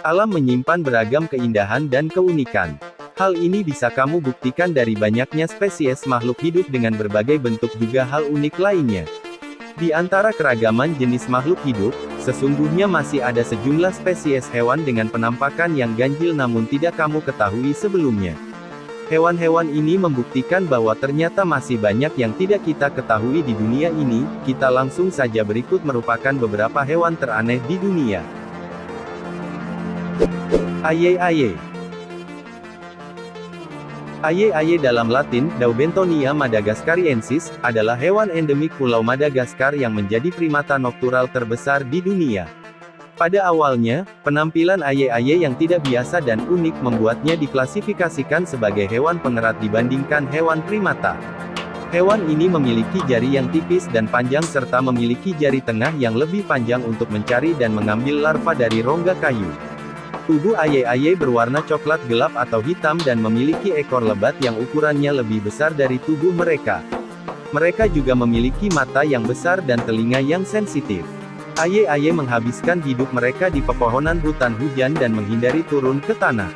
Alam menyimpan beragam keindahan dan keunikan. Hal ini bisa kamu buktikan dari banyaknya spesies makhluk hidup dengan berbagai bentuk juga hal unik lainnya. Di antara keragaman jenis makhluk hidup, sesungguhnya masih ada sejumlah spesies hewan dengan penampakan yang ganjil namun tidak kamu ketahui sebelumnya. Hewan-hewan ini membuktikan bahwa ternyata masih banyak yang tidak kita ketahui di dunia ini. Kita langsung saja berikut merupakan beberapa hewan teraneh di dunia. Aye-aye. Aye-aye dalam Latin, Daubentonia madagascariensis, adalah hewan endemik Pulau Madagaskar yang menjadi primata noktural terbesar di dunia. Pada awalnya, penampilan aye-aye yang tidak biasa dan unik membuatnya diklasifikasikan sebagai hewan pengerat dibandingkan hewan primata. Hewan ini memiliki jari yang tipis dan panjang serta memiliki jari tengah yang lebih panjang untuk mencari dan mengambil larva dari rongga kayu. Tubuh aye-aye berwarna coklat gelap atau hitam dan memiliki ekor lebat yang ukurannya lebih besar dari tubuh mereka. Mereka juga memiliki mata yang besar dan telinga yang sensitif. Aye-aye menghabiskan hidup mereka di pepohonan hutan hujan dan menghindari turun ke tanah.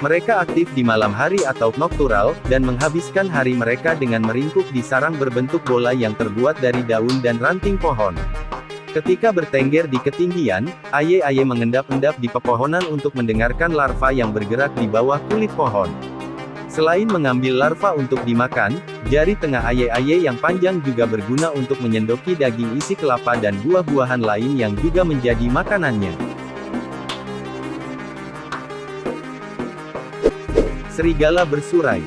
Mereka aktif di malam hari atau noktural, dan menghabiskan hari mereka dengan meringkuk di sarang berbentuk bola yang terbuat dari daun dan ranting pohon. Ketika bertengger di ketinggian, aye-aye mengendap-endap di pepohonan untuk mendengarkan larva yang bergerak di bawah kulit pohon. Selain mengambil larva untuk dimakan, jari tengah aye-aye yang panjang juga berguna untuk menyendoki daging isi kelapa dan buah-buahan lain yang juga menjadi makanannya. Serigala bersurai.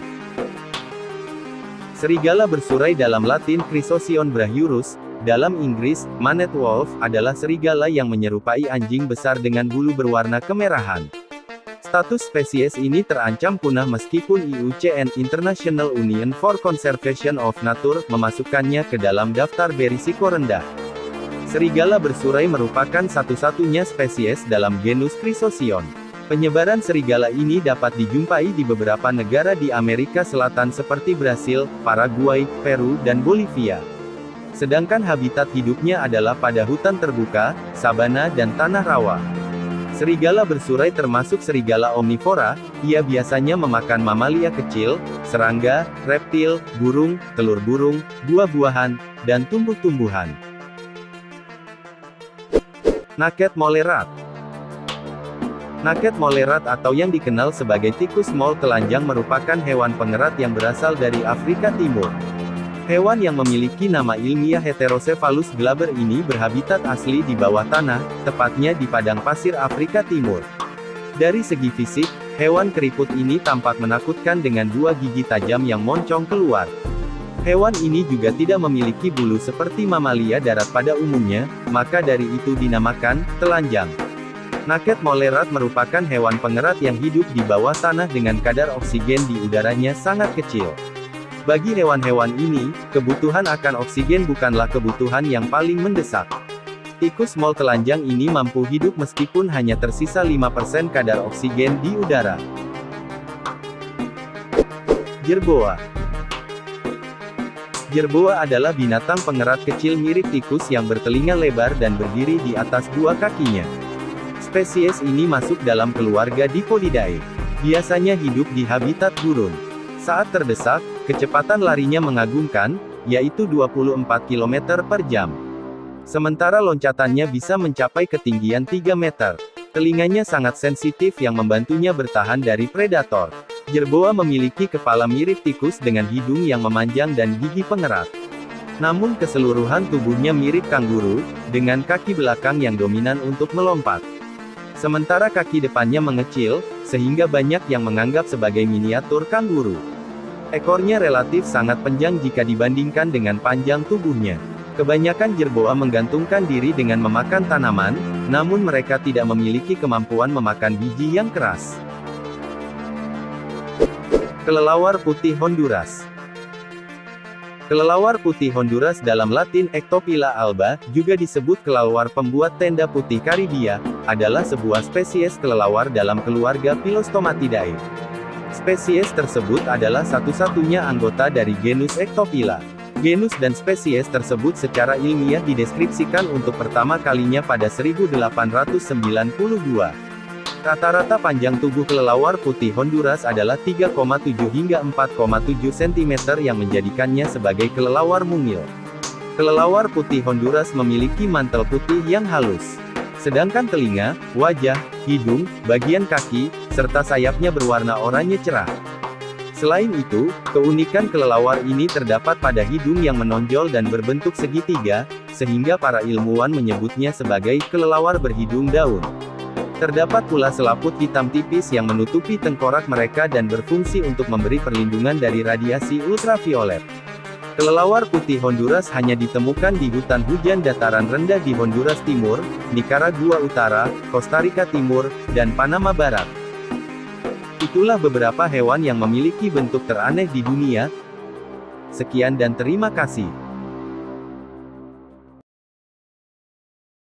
Serigala bersurai dalam Latin Chrysosion brachiurus, dalam Inggris, Manet wolf, adalah serigala yang menyerupai anjing besar dengan bulu berwarna kemerahan. Status spesies ini terancam punah meskipun IUCN International Union for Conservation of Nature memasukkannya ke dalam daftar berisiko rendah. Serigala bersurai merupakan satu-satunya spesies dalam genus Chrysosion. Penyebaran serigala ini dapat dijumpai di beberapa negara di Amerika Selatan seperti Brasil, Paraguay, Peru, dan Bolivia. Sedangkan habitat hidupnya adalah pada hutan terbuka, sabana dan tanah rawa. Serigala bersurai termasuk serigala omnivora, ia biasanya memakan mamalia kecil, serangga, reptil, burung, telur burung, buah-buahan, dan tumbuh-tumbuhan. Naket molerat. Naket molerat atau yang dikenal sebagai tikus mole telanjang merupakan hewan pengerat yang berasal dari Afrika Timur. Hewan yang memiliki nama ilmiah Heterocephalus glaber ini berhabitat asli di bawah tanah, tepatnya di padang pasir Afrika Timur. Dari segi fisik, hewan keriput ini tampak menakutkan dengan dua gigi tajam yang moncong keluar. Hewan ini juga tidak memiliki bulu seperti mamalia darat pada umumnya, maka dari itu dinamakan telanjang. Naket molerat merupakan hewan pengerat yang hidup di bawah tanah dengan kadar oksigen di udaranya sangat kecil. Bagi hewan-hewan ini, kebutuhan akan oksigen bukanlah kebutuhan yang paling mendesak. Tikus mole telanjang ini mampu hidup meskipun hanya tersisa 5% kadar oksigen di udara. Jerboa. Jerboa adalah binatang pengerat kecil mirip tikus yang bertelinga lebar dan berdiri di atas dua kakinya. Spesies ini masuk dalam keluarga Dipodidae. Biasanya hidup di habitat gurun. Saat terdesak, kecepatan larinya mengagumkan, yaitu 24 km per jam. Sementara loncatannya bisa mencapai ketinggian 3 meter. Telinganya sangat sensitif yang membantunya bertahan dari predator. Jerboa memiliki kepala mirip tikus dengan hidung yang memanjang dan gigi pengerat. Namun keseluruhan tubuhnya mirip kanguru, dengan kaki belakang yang dominan untuk melompat. Sementara kaki depannya mengecil, sehingga banyak yang menganggap sebagai miniatur kanguru. Ekornya relatif sangat panjang jika dibandingkan dengan panjang tubuhnya. Kebanyakan jerboa menggantungkan diri dengan memakan tanaman, namun mereka tidak memiliki kemampuan memakan biji yang keras. Kelelawar putih Honduras. Kelelawar putih Honduras dalam Latin Ectopila alba, juga disebut kelelawar pembuat tenda putih Karibia, adalah sebuah spesies kelelawar dalam keluarga Philostomatidae. Spesies tersebut adalah satu-satunya anggota dari genus Ectopila. Genus dan spesies tersebut secara ilmiah dideskripsikan untuk pertama kalinya pada 1892. Rata-rata panjang tubuh kelelawar putih Honduras adalah 3,7 hingga 4,7 cm yang menjadikannya sebagai kelelawar mungil. Kelelawar putih Honduras memiliki mantel putih yang halus. Sedangkan telinga, wajah, hidung, bagian kaki, serta sayapnya berwarna oranye cerah. Selain itu, keunikan kelelawar ini terdapat pada hidung yang menonjol dan berbentuk segitiga, sehingga para ilmuwan menyebutnya sebagai kelelawar berhidung daun. Terdapat pula selaput hitam tipis yang menutupi tengkorak mereka dan berfungsi untuk memberi perlindungan dari radiasi ultraviolet. Kelelawar putih Honduras hanya ditemukan di hutan hujan dataran rendah di Honduras Timur, Nicaragua Utara, Costa Rica Timur, dan Panama Barat. Itulah beberapa hewan yang memiliki bentuk teraneh di dunia. Sekian dan terima kasih.